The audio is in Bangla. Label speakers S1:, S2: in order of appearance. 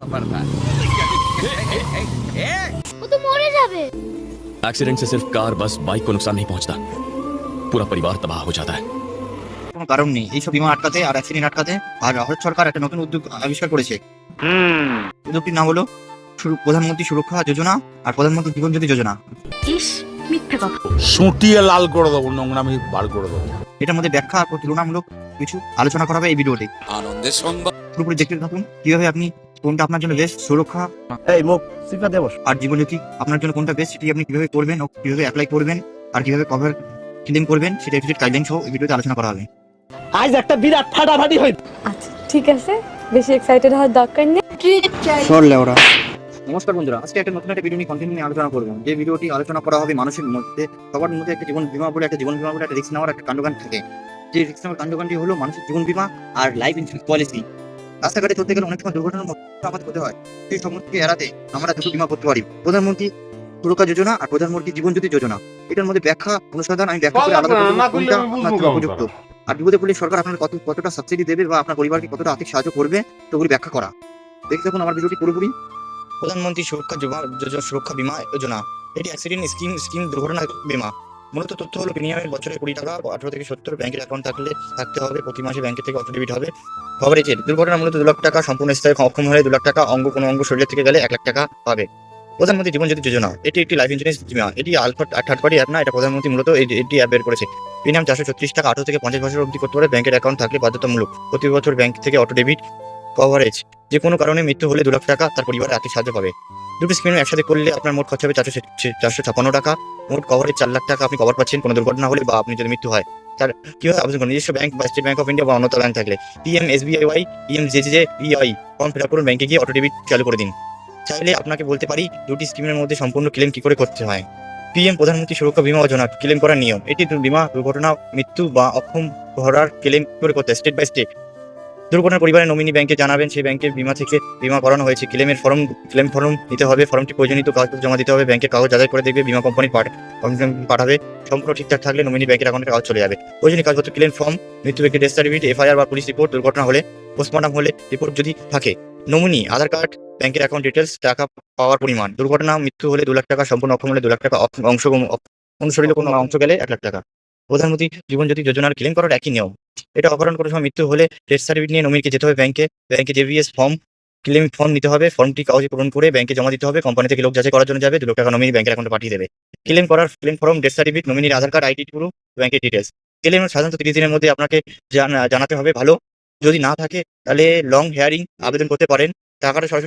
S1: सफर था।
S2: वो तो मरे जावे।
S3: एक्सीडेंट से सिर्फ कार बस बाइक को नुकसान नहीं पहुंचता, पूरा परिवार तबाह हो जाता है।
S4: কোনো কারণ নেই এইসব বিমা আটকাতে আর অ্যাক্সিডেন্ট আটকাতে। আর ভারত সরকার একটা নতুন উদ্যোগ আবিষ্কার করেছে। উদ্যোগটির নাম হলো প্রধানমন্ত্রী সুরক্ষা যোজনা আর প্রধানমন্ত্রী জীবন জ্যোতি যোজনা।
S2: ইস, মিথ্যে কথা।
S5: সুটিয়ে লাল করে দেবো, নোংরামি বার করে দেবো।
S4: এটার মধ্যে ব্যাখ্যা আর তুলনামূলক কিছু আলোচনা করা হবে এই ভিডিওতে।
S1: আনন্দের সংবাদ।
S4: পুরোপুরি দেখতে থাকুন কিভাবে আপনি কোনটা আপনার জন্য বেস্ট সুরক্ষা
S5: এই মুখ সিফা দেবো।
S4: আর জীবন জ্যোতি আপনার জন্য কোনটা বেস্ট সেটি আপনি কিভাবে করবেন ও কিভাবে অ্যাপ্লাই করবেন আর কিভাবে কভার ক্লেম করবেন সেটা একটু গাইডলাইন সহ এই ভিডিওতে আলোচনা করা হবে।
S5: আজ একটা বিরাট ফাটাফাটি হইল।
S6: আচ্ছা ঠিক আছে, বেশি এক্সাইটেড হওয়ার দরকার নেই।
S4: নমস্কার বন্ধুরা, আজকে একটা নতুন একটা ভিডিও নিয়ে কন্টেন্ট নিয়ে আলোচনা করবো। যে ভিডিওটি আলোচনা করা হবে মানুষের মধ্যে সবার মধ্যে একটা জীবন বীমা বলে একটা রিস্ক নেওয়ার একটা কাণ্ডজ্ঞান থাকে। যে রিস্ক নেওয়ার কাণ্ডজ্ঞানটি হলো মানুষের জীবন বীমা আর লাইফ ইন্স্যুরেন্স পলিসি। রাস্তাঘাটে চলতে গেলে অনেক সময় দুর্ঘটনার আমাদের হতে হয়, সেই সমস্যাকে এড়াতে আমরা দুটো বীমা করতে পারি, প্রধানমন্ত্রী সুরক্ষা যোজনা আর প্রধানমন্ত্রী জীবন জ্যোতি যোজনা। এটার মধ্যে ব্যাখ্যা অনুসন্ধান আমি ব্যাখ্যা করে আলাদা কোনটা আপনার জন্য উপযুক্ত আর বিপদে পড়লে সরকার আপনার কতটা সাবসিডি দেবে বা আপনার পরিবারকে কতটা আর্থিক সাহায্য করবে সেগুলি ব্যাখ্যা করা। দেখতে থাকুন আমার ভিডিওটি পুরোপুরি। প্রধানমন্ত্রী সুরক্ষা বীমা যোজনা এটি অ্যাক্সিডেন্ট স্কিম দুর্ঘটনা বীমা। মূলত তথ্য হলো প্রিমিয়ামের বছরে 20 টাকা 18 থেকে 70 ব্যাংকের অ্যাকাউন্ট থাকতে হবে, প্রতি মাসে ব্যাংকের থেকে অটো ডেবিট হবে। কভারেজের দুর্ঘটনা মূলত 2 লাখ টাকা, সম্পূর্ণ স্থায়ী অক্ষম হলে 2 লাখ টাকা, কোনো অঙ্গ শরীরের থেকে গেলে 1 লাখ টাকা পাবে। প্রধানমন্ত্রী জীবন জ্যোতি যোজনা এটি একটি লাইফ ইন্স্যুরেন্স বীমা। এটি থার্ড পার্টি অ্যাপ না, এটা প্রধানমন্ত্রী মূলত এটি অ্যাপ বের করেছে। প্রিমিয়াম 436 টাকা, 18 থেকে 50 বছর অবধি করতে পারে, ব্যাংকের অ্যাকাউন্ট থাকলে বাধ্যতামূলক, প্রতি বছর ব্যাংক থেকে অটো ডেবিট। কভারেজ যে কোনো কারণে মৃত্যু হলে 2 লাখ টাকা তার পরিবারের আর্থিক সাহায্য পাবে। দুটো স্কিম একসাথে করলে আপনার মোট খরচ হবে 456 টাকা। মোট কভারেজ 4 লাখ টাকা আপনি কভার পাচ্ছেন কোনো দুর্ঘটনা হলে বা আপনি যদি মৃত্যু হয়। তার কিভাবে আবেদন করুন? নিজস্ব ব্যাংক বা স্টেট ব্যাংক অফ ইন্ডিয়া বা অন্যতম ব্যাংক থাকলে PM SBI, PM JJBI form fill up করুন, ব্যাংকে গিয়ে অটো ডেবিট চালু করে দিন। চাইলে আপনাকে বলতে পারি দুটি স্কিমের মধ্যে সম্পূর্ণ ক্লেম কি করে করতে হয়। পিএম প্রধানমন্ত্রী সুরক্ষা বীমা যোজনা ক্লেম করার নিয়ম। এটি বীমা দুর্ঘটনা, মৃত্যু বা অক্ষম হওয়ার ক্লেম করে করতে হয় স্টেপ বাই স্টেপ। দুর্ঘটনার পরিবারের নমিনি ব্যাংকে জানাবেন সেই ব্যাংকের বীমা থেকে বীমা করানো হয়েছে। ক্লেম ফর্ম নিতে হবে, ফর্মটি প্রয়োজনীয় কাগজ জমা দিতে হবে, ব্যাংকের কাগজ যাচাই করে দেখবে, বীমা কোম্পানি পাঠাবে। সম্পূর্ণ ঠিকঠাক থাকলে নমিনি ব্যাংকের অ্যাকাউন্টে কাগজ চলে যাবে। প্রয়োজনীয় কাগজপত্র ক্লেম ফর্ম, মৃত্যু ব্যক্তির ডেথ সার্টিফিকেট, এফআইআর বা পুলিশ রিপোর্ট, দুর্ঘটনা হলে পোস্টমর্টম হলে রিপোর্ট যদি থাকে, নমিনি আধার কার্ড, ব্যাংকের অ্যাকাউন্ট ডিটেলস, টাকা পাওয়ার পরিমাণ। দুর্ঘটনা মৃত্যু হলে 2 লাখ টাকা, সম্পূর্ণ অক্ষম হলে 2 লাখ টাকা, অনুশরীরে কোনো অংশ গেলে 1 লাখ টাকা। প্রধানমন্ত্রী জীবন জ্যোতি যোজনার ক্লেম করার একই নিয়ম। এটা অপহরণ করার সময় মৃত্যু হলে ডেথ সার্টিফিকেট নিয়ে নমিনিকে যেতে হবে ব্যাংকে জেভিএস ক্লেম ফর্ম নিতে হবে, ফর্মটি কাগজে পূরণ করে ব্যাংকে জমা দিতে হবে, কোম্পানি থেকে লোক যাচাই করার জন্য যাবে, 2 লাখ টাকা নমিনি ব্যাংকের অ্যাকাউন্টে পাঠিয়ে দেবে। ক্লেম ফর্ম, ডেথ সার্টিফিকেট, নমিনির আধার কার্ড, আইডি প্রুফ, ব্যাংকের ডিটেলস। ক্লেম সাধারণত 30 দিনের মধ্যে আপনাকে জানাতে হবে। ভালো যদি না থাকে তাহলে লং হেয়ারিং আবেদন করতে পারেন। টাকাটা সরাসরি